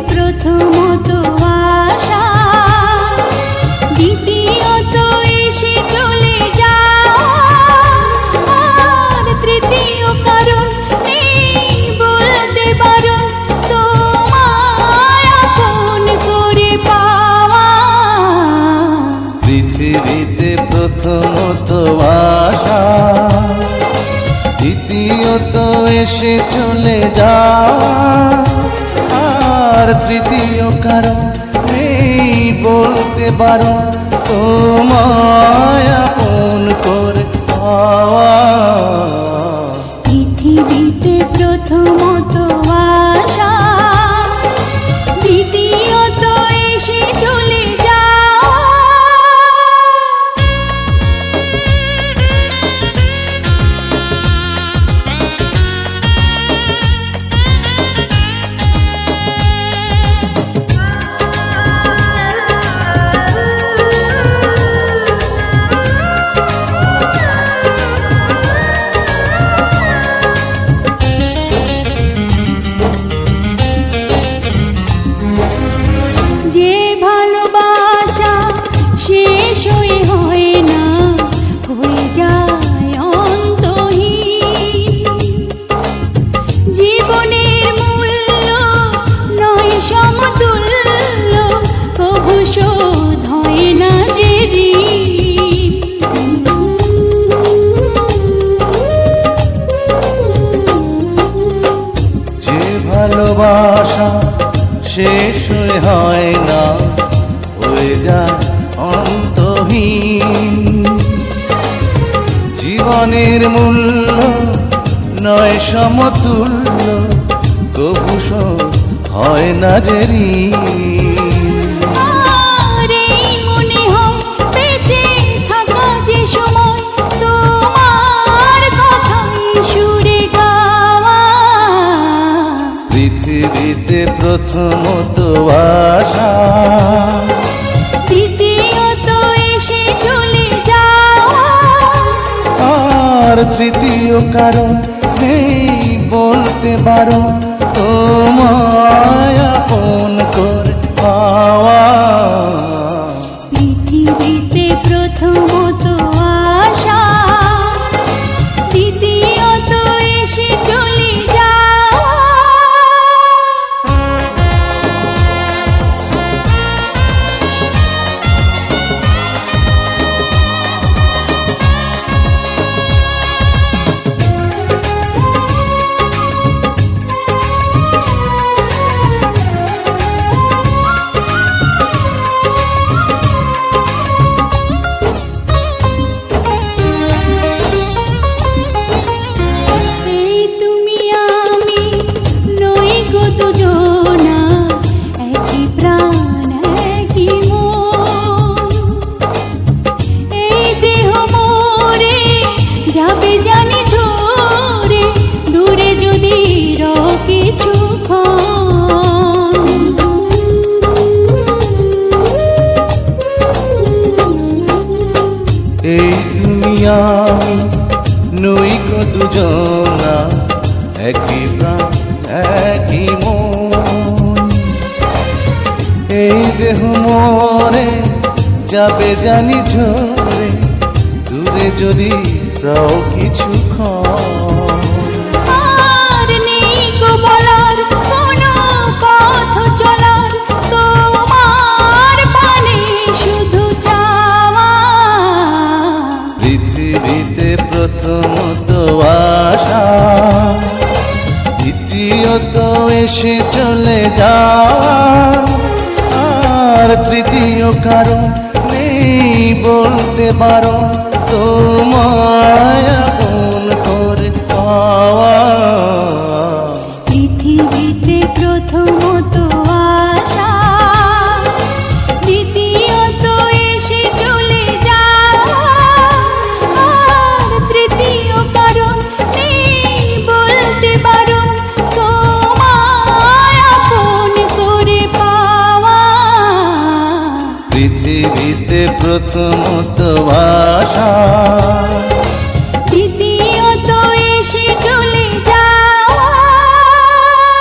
প্রথমত আশা, দ্বিতীয়ত এসে চলে যাওয়া, আর তৃতীয় কারণ নেই বলতে বারণ তোমায় আপন করে পাওয়া। পৃথিবীতে প্রথমত আশা, দ্বিতীয়ত এসে চলে যাওয়া, আর তৃতীয় কারণ নেই বলতে বারণ তোমায় আপন করে পাওয়া। পৃথিবীতে প্রথমত আশা, দ্বিতীয়ত এসে চলে যাওয়া। যে ভালোবাসা শেষ হয়ে হয় না, হয়ে যায় অন্তহীন, জীবনের মূল্য নয় সমতুল্য, কভু শোধ হয় না যে ঋণ। যে ভালোবাসা শেষ হয় না, হয়ে যায় অন্তহীন, জীবনের মূল্য নয় সমতুল্য, কভু শোধ হয় না যে ঋণ। আর এই মনে হয় বেঁচে থাকা যে সময় তোমার কথাই সুরে গাওয়া। পৃথিবীতে প্রথমত আশা, দ্বিতীয়ত এসে চলে যাওয়া, আর তৃতীয় কারণ নেই বলতে বারণ তোমায় আপন করে পাওয়া। পৃথিবীতে প্রথমত আশা, দ্বিতীয়ত এসে চলে যাওয়া। এই তুমি আমি নই গো দুজনা, একই প্রাণ একই মন, এই দেহ মোরে যাবে জানি ঝরে, দূরে যদি রও কিছুক্ষণ। এই তুমি আমি নই গো দুজনা, একই প্রাণ একই মন, এই দেহ মোরে যাবে জানি ঝরে, দূরে যদি রাও কিছুক্ষণ। আর নেই গো বলার কোনো পথ চলার, তোমার পানে শুধু চাওয়া। পৃথিবীতে প্রথমত আশা, দ্বিতীয়ত এসে চলে যাওয়া, আর তৃতীয় কারণ নেই বলতে বারণ তোমায় আপন করে পাওয়া। পৃথিবীতে প্রথমত আশা, দ্বিতীয়ত এসে চলে যাওয়া, আর তৃতীয় কারণ নেই বলতে বারণ তোমায় আপন করে পাওয়া। পৃথিবীতে প্রথমত আশা,